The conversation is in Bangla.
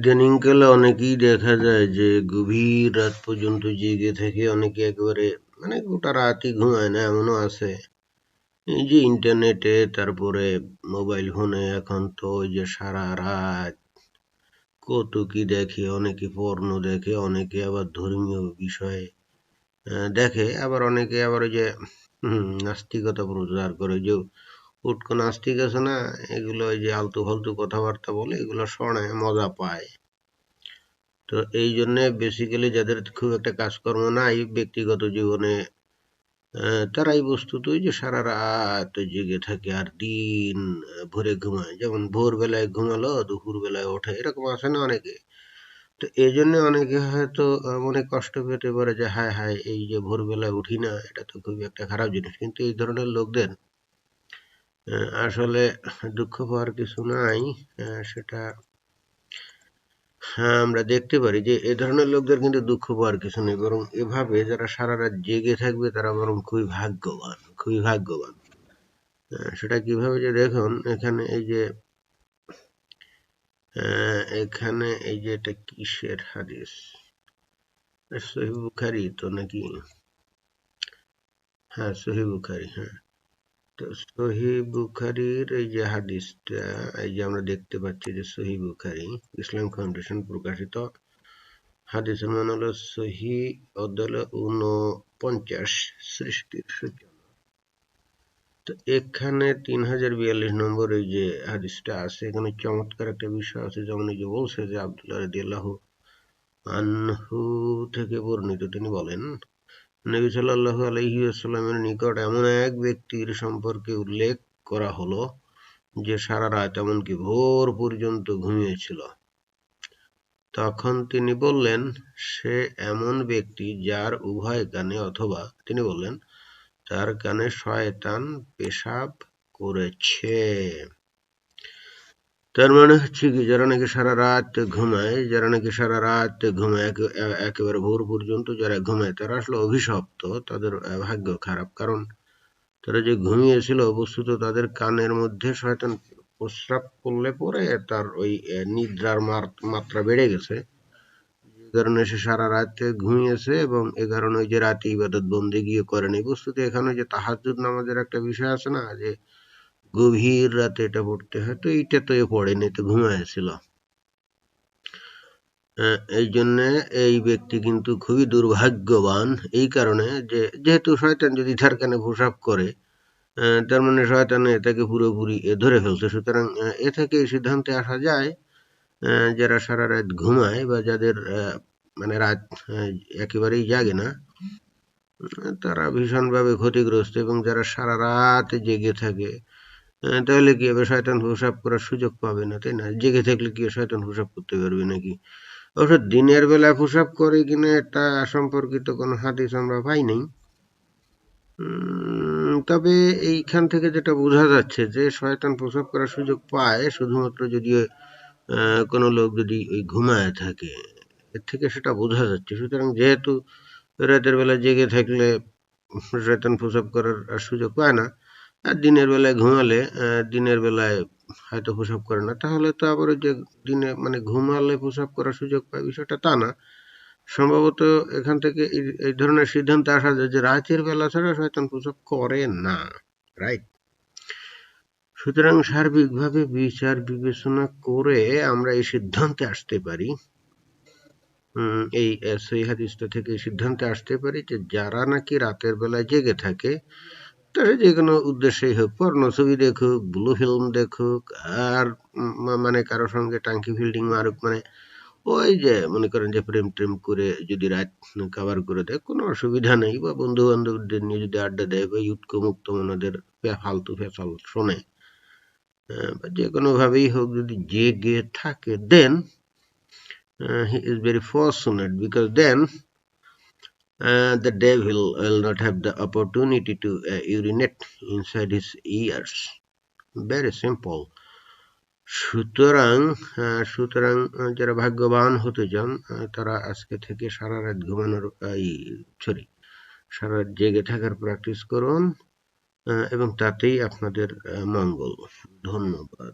ইদানিংকালে অনেকেই দেখা যায় যে গভীর রাত পর্যন্ত জেগে থেকে অনেকে একেবারে গোটা রাতই ঘুমায় না, এমনও আছে। এই যে ইন্টারনেটে, তারপরে মোবাইল ফোনে এখন তো ওই যে সারা রাত কত কি দেখে, অনেকে পর্ন দেখে, অনেকে আবার ধর্মীয় বিষয়ে দেখে, আবার অনেকে আবার ওই যে নাস্তিকতা প্রচার করে, যে উটকো নাস্তিক আছে না, এগুলো ওই যে আলতু ফালতু কথাবার্তা বলে, এগুলো শোনে মজা পায়। তো এই জন্যে বেসিক্যালি যাদের খুব একটা কাজকর্ম নাই ব্যক্তিগত জীবনে, তারাই বস্তুত ওই যে সারা রাত জেগে থাকে আর দিন ভরে ঘুমায়। যেমন ভোরবেলায় ঘুমালো, দুপুর বেলায় ওঠে, এরকম আছে না অনেকে। তো এই জন্য অনেকে হয়তো মনে কষ্ট পেতে পারে যে হায় হায়, এই যে ভোরবেলায় উঠি না, এটা তো খুবই একটা খারাপ জিনিস। কিন্তু এই ধরনের লোকদের আসলে দুঃখ পাওয়ার কিছু নাই। সেটা হ্যাঁ, আমরা দেখতে পারি যে এ ধরনের লোকদের কিন্তু দুঃখ পাওয়ার কিছু নেই, বরং এভাবে যারা সারা রাত জেগে থাকবে তারা বরং খুবই ভাগ্যবান, খুবই ভাগ্যবান। সেটা কিভাবে যে দেখুন, এখানে এই যে এটা কিসের হাদিস, সহিহ বুখারী তো নাকি? হ্যাঁ, সহিহ বুখারী, হ্যাঁ। তো সহিহ বুখারীর এই যে হাদিসটা, এই যে আমরা দেখতে পাচ্ছি যে সহিহ বুখারী ইসলাম ফাউন্ডেশন প্রকাশিত হাদিসের মান হলো সহি অধ্যায় 49, সৃষ্টির সূচনা। তো এখানে 3042 নম্বর এই যে হাদিসটা আছে, এখানে চমৎকার একটা বিষয় আছে। যেমন এই যে বলছে যে আব্দুল্লাহ রাদিয়াল্লাহু আনহু থেকে বর্ণিত, তিনি বলেন, নবী সাল্লাল্লাহু আলাইহি ওয়াসাল্লামের নিকট এমন এক ব্যক্তির সম্পর্কে উল্লেখ করা হলো যে সারা রাত এমনকি ভোর পর্যন্ত ঘুমিয়েছিল। তখন তিনি বললেন, সে এমন ব্যক্তি যার উভয় কানে, অথবা তিনি বললেন তার কানে শয়তান পেশাব করেছে। তার মানে হচ্ছে কি, যারা নাকি সারা রাত ঘুমায়, একেবারে ভোর পর্যন্ত যারা ঘুমায়, তারা আসলে অভিশপ্ত, তাদের ভাগ্য খারাপ। কারণ তারা যে ঘুমিয়েছিল, বস্তুত তাদের কানের মধ্যে শয়তান প্রস্রাব করলে পরে তার ওই নিদ্রার মাত্রা বেড়ে গেছে, কারণে সে সারা রাত ঘুমিয়েছে, এবং এ কারণে ওই যে রাতে ইবাদত বন্দেগী করেনি। বস্তুত এখানে যে তাহাজ্জুদ নামাজের একটা বিষয় আছে না, যে গভীর রাতে এটা পড়তে হয়, তো এইটা তো এ পড়েনি, তো ঘুমাইছিল। এই জন্য এই ব্যক্তি কিন্তু খুবই দুর্ভাগ্যবান, এই কারণে যে যেহেতু শয়তান যদি তার কানে প্রসাব করে, তার মানে শয়তানে তাকে পুরোপুরি ধরে ফেলছে। সুতরাং এ থেকে এই সিদ্ধান্তে আসা যায়, যারা সারা রাত ঘুমায় বা যাদের মানে রাত একেবারেই জাগে না, তারা ভীষণভাবে ক্ষতিগ্রস্ত। এবং যারা সারা রাত জেগে থাকে, তাহলে কি হবে, শয়তান প্রসাব করার সুযোগ পাবে না, তাই না? জেগে থাকলে কি শয়তান প্রসাব করতে পারবে নাকি? অবশ্য দিনের বেলায় প্রসাব করে কিনা এটা সম্পর্কিত কোনো হাদিস আমরা পাই নাই। তবে এইখান থেকে যেটা বোঝা যাচ্ছে যে শয়তান প্রসাব করার সুযোগ পায় শুধুমাত্র যদি কোনো লোক যদি ওই ঘুমায় থাকে, এর থেকে সেটা বোঝা যাচ্ছে। সুতরাং যেহেতু রাতের বেলা জেগে থাকলে শয়তান প্রসাব করার আর সুযোগ পায় না, আর দিনের বেলায় ঘুমালে দিনের বেলায় হয়তো প্রসাব করে না, তাহলে তো আবার ওই যে দিনে ঘুমালে প্রসাব করার সুযোগ পায়, বিষয়টা তা না। সম্ভবত এখান থেকে এই ধরনের সিদ্ধান্তে আসা যায় যে রাতের বেলা ছাড়া শয়তান প্রসাব করে না, রাইট? সুতরাং সার্বিকভাবে বিচার বিবেচনা করে আমরা এই সিদ্ধান্তে আসতে পারি, এই সহিহ হাদিসটা থেকে সিদ্ধান্তে আসতে পারি যে যারা নাকি রাতের বেলায় জেগে থাকে, তারা যে কোনো উদ্দেশ্যেই হোক, পর্ণ ছবি দেখুক, ব্লু ফিল্ম দেখুক, আর কারোর সঙ্গে টাঙ্কি ফিল্ডিং মারুক, ওই যে মনে করেন যে প্রেম টেম করে যদি রাত কাভার করে দেয়, কোনো অসুবিধা নেই। বা বন্ধু বান্ধবদের নিয়ে যদি আড্ডা দেয় বা ইউটকো মুক্ত মনাদের ফালতু ফেসাল শোনে, বা যে কোনো ভাবেই হোক যদি জেগে থাকে, দেন he is very fortunate, because then the devil will not have the opportunity to urinate inside his ears. Very simple. সুতরাং যারা ভাগ্যবান হতে চান, তারা আজকে থেকে সারা রাত ঘুমানোর সারা রাত জেগে থাকার প্র্যাকটিস করুন, এবং তাতেই আপনাদের মঙ্গল। ধন্যবাদ।